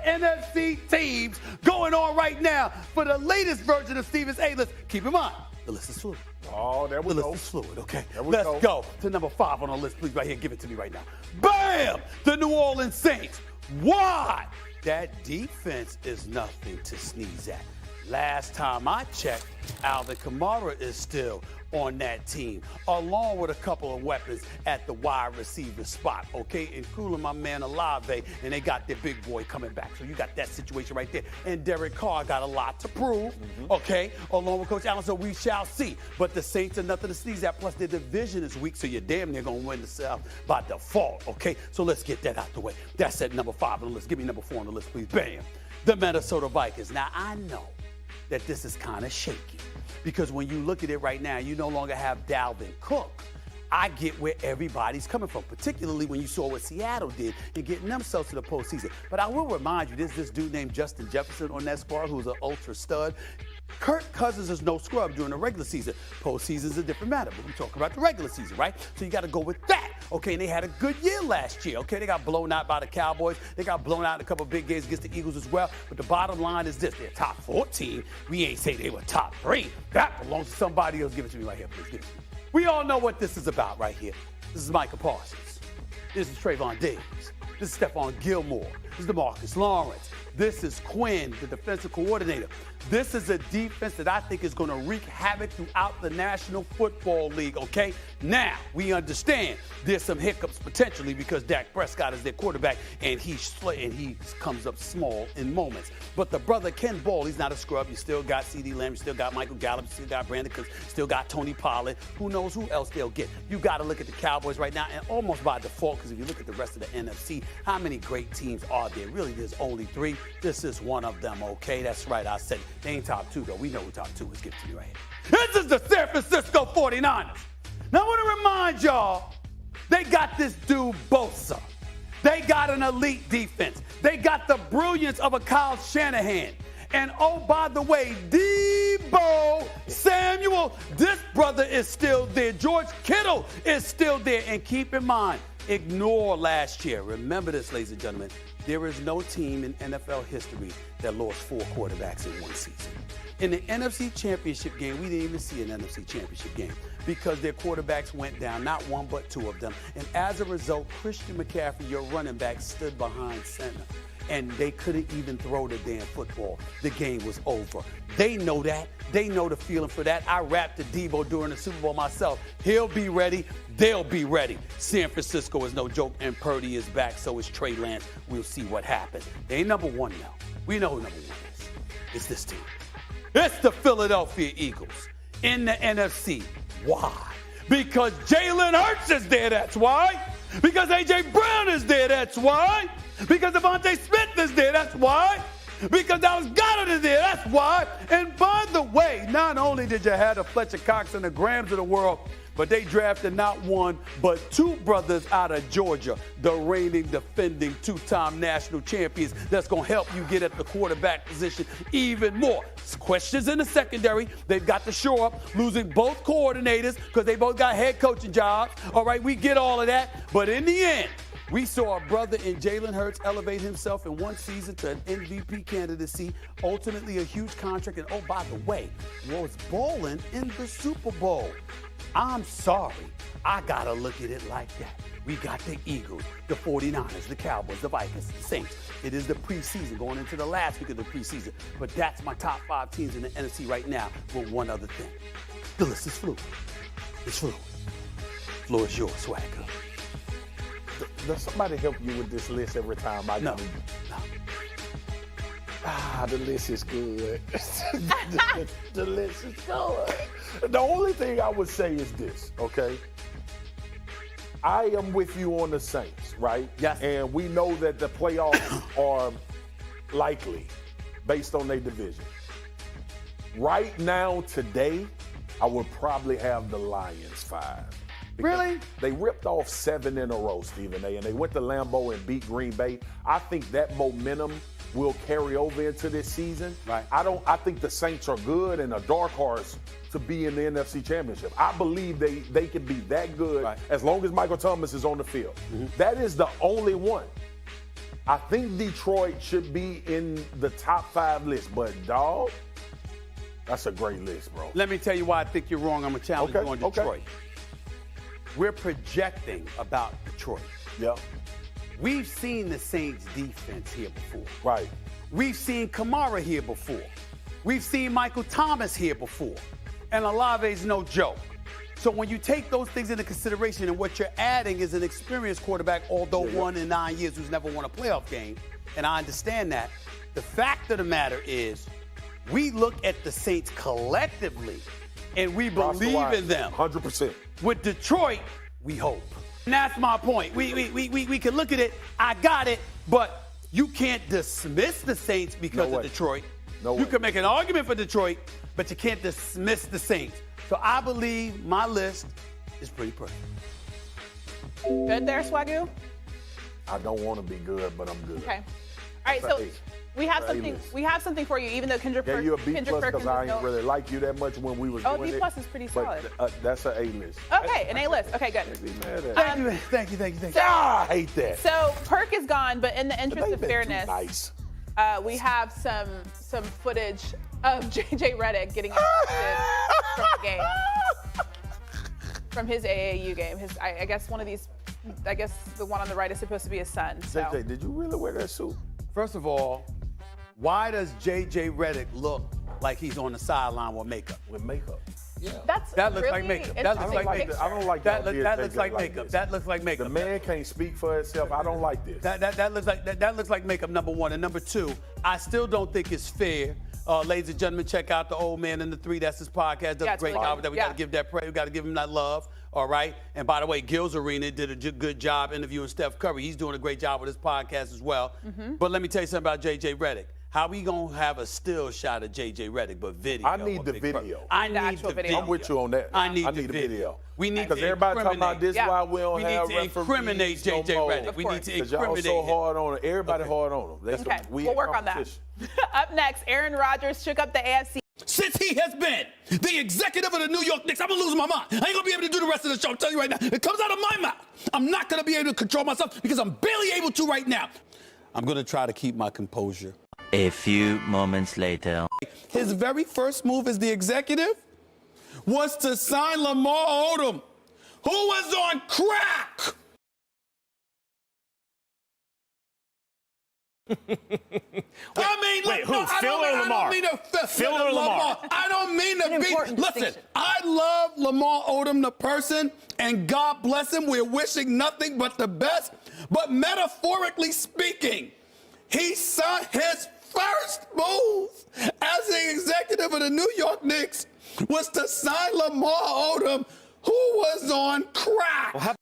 NFC teams going on right now for the latest version of Stevens A-List. Keep in mind, the list is fluid. Oh, there we The go. list is fluid, okay? Let's go to number 5 on the list, please, right here. Give it to me right now. Bam! The New Orleans Saints. Why? That defense is nothing to sneeze at. Last time I checked, Alvin Kamara is still on that team, along with a couple of weapons at the wide receiver spot, okay? Including my man Olave, and they got their big boy coming back. So you got that situation right there. And Derek Carr got a lot to prove, okay? Along with Coach Allen, so we shall see. But the Saints are nothing to sneeze at, plus their division is weak, so you're damn near going to win the South by default, okay? So let's get that out the way. That's at number 5 on the list. Give me number 4 on the list, please. Bam. The Minnesota Vikings. Now, I know that this is kind of shaky because when you look at it right now, you no longer have Dalvin Cook. I get where everybody's coming from, particularly when you saw what Seattle did in getting themselves to the postseason. But I will remind you, there's this dude named Justin Jefferson on that squad who's an ultra stud. Kirk Cousins is no scrub during the regular season. Postseason is a different matter, but we talk about the regular season, right? So you got to go with that. Okay, and they had a good year last year. Okay, they got blown out by the Cowboys. They got blown out in a couple of big games against the Eagles as well. But the bottom line is this: they're top 14. We ain't say they were top 3. That belongs to somebody else. Give it to me right here, please. Give it to me. We all know what this is about right here. This is Micah Parsons. This is Trayvon Diggs. This is Stephon Gilmore. This is DeMarcus Lawrence. This is Quinn, the defensive coordinator. This is a defense that I think is going to wreak havoc throughout the National Football League, okay? Now, we understand there's some hiccups potentially because Dak Prescott is their quarterback and he comes up small in moments. But the brother Ken Ball, he's not a scrub. You still got CeeDee Lamb, you still got Michael Gallup, you still got Brandon Cooks, still got Tony Pollard. Who knows who else they'll get? You got to look at the Cowboys right now, and almost by default, because if you look at the rest of the NFC, how many great teams are there? Really, there's only 3. This is one of them, okay? That's right, I said it. They ain't top 2, though. We know who top 2 is. Give it to me right here. This is the San Francisco 49ers. Now, I want to remind y'all, they got this dude Bosa. They got an elite defense. They got the brilliance of a Kyle Shanahan. And oh, by the way, Deebo Samuel, this brother is still there. George Kittle is still there. And keep in mind, ignore last year. Remember this, ladies and gentlemen. There is no team in NFL history that lost 4 quarterbacks in one season. In the NFC Championship game, we didn't even see an NFC Championship game because their quarterbacks went down, not 1 but 2 of them. And as a result, Christian McCaffrey, your running back, stood behind center. And they couldn't even throw the damn football. The game was over. They know that. They know the feeling for that. I rapped to Deebo during the Super Bowl myself. He'll be ready. They'll be ready. San Francisco is no joke, and Purdy is back. So is Trey Lance. We'll see what happens. They ain't number 1 now. We know who number 1 is. It's this team. It's the Philadelphia Eagles in the NFC. Why? Because Jalen Hurts is there, that's why. Because A.J. Brown is there, that's why. Because Devontae Smith is there, that's why. Because Dallas Goedert is there, that's why. And by the way, not only did you have the Fletcher Cox and the Grahams of the world, but they drafted not 1, but 2 brothers out of Georgia, the reigning, defending, 2-time national champions. That's going to help you get at the quarterback position even more. Questions in the secondary. They've got to shore up, losing both coordinators because they both got head coaching jobs. All right, we get all of that. But in the end, we saw a brother in Jalen Hurts elevate himself in one season to an MVP candidacy, ultimately a huge contract. And oh, by the way, was bowling in the Super Bowl. I'm sorry, I gotta look at it like that. We got the Eagles, the 49ers, the Cowboys, the Vikings, the Saints. It is the preseason, going into the last week of the preseason. But that's my top 5 teams in the NFC right now with one other thing. The list is fluid. It's fluid. Floor is yours, Swagger. Does somebody help you with this list every time I No. The list is good. the list is good. The only thing I would say is this, okay? I am with you on the Saints, right? Yes. And we know that the playoffs are likely based on their division. Right now, today, I would probably have the Lions 5. Really? They ripped off 7 in a row, Stephen A., and they went to Lambeau and beat Green Bay. I think that momentum will carry over into this season. Right. I think the Saints are good and a dark horse to be in the NFC Championship. I believe they can be that good as long as Michael Thomas is on the field. Mm-hmm. That is the only one. I think Detroit should be in the top 5 list, but dog, that's a great list, bro. Let me tell you why I think you're wrong. I'm going to challenge you on Detroit. Okay. We're projecting about Detroit. Yeah. We've seen the Saints defense here before. Right. We've seen Kamara here before. We've seen Michael Thomas here before. And Olave's no joke. So when you take those things into consideration and what you're adding is an experienced quarterback, although 1 in 9 years who's never won a playoff game, and I understand that, the fact of the matter is we look at the Saints collectively and we believe in them. 100%. With Detroit, we hope. And that's my point. We can look at it, I got it, but you can't dismiss the Saints because of Detroit. You can make an argument for Detroit, but you can't dismiss the Saints. So I believe my list is pretty perfect. Good there, Swagoo? I don't want to be good, but I'm good. Okay. All right, so we have something. We have something for you, even though Kendrick Perkins. Yeah, you a B plus because I ain't really like you that much when we was doing it. Oh, B plus is pretty solid. But that's an A list. Okay, an A list. Okay, good. Thank you. I hate that. So Perk is gone, but in the interest of fairness, nice. We have some footage of JJ Redick getting ejected from the game, from his AAU game. I guess one of these. I guess the one on the right is supposed to be his son. So. JJ, did you really wear that suit? First of all, why does JJ Redick look like he's on the sideline with makeup? With makeup. Yeah. That looks like makeup. That looks like makeup. I don't like that. That looks like makeup. That looks like makeup. The man can't speak for himself. I don't like this. That looks like makeup, number one. And number two, I still don't think it's fair. Ladies and gentlemen, check out The Old Man and the Three. That's his podcast. Does a great job with that. We got to give that praise. We got to give him that love. All right. And by the way, Gil's Arena did a good job interviewing Steph Curry. He's doing a great job with his podcast as well. But let me tell you something about JJ Redick. How we gonna have a still shot of JJ Redick, but video? I need the video. I need the video. I'm with you on that. I need the video. We need because everybody talking about this. Why we don't have referees? We need to incriminate JJ Redick. We need to incriminate y'all so hard on it. Everybody hard on him. Okay, we'll work on that. Up next, Aaron Rodgers shook up the AFC. Since he has been the executive of the New York Knicks, I'm gonna lose my mind. I ain't gonna be able to do the rest of the show. I'm telling you right now. It comes out of my mouth. I'm not gonna be able to control myself because I'm barely able to right now. I'm gonna try to keep my composure. A few moments later. His very first move as the executive was to sign Lamar Odom, who was on crack. I mean, wait, who? Phil or Lamar? Phil or Lamar? I don't mean to be. Listen, I love Lamar Odom, the person, and God bless him. We're wishing nothing but the best. But metaphorically speaking, he saw his first move as the executive of the New York Knicks was to sign Lamar Odom, who was on crack.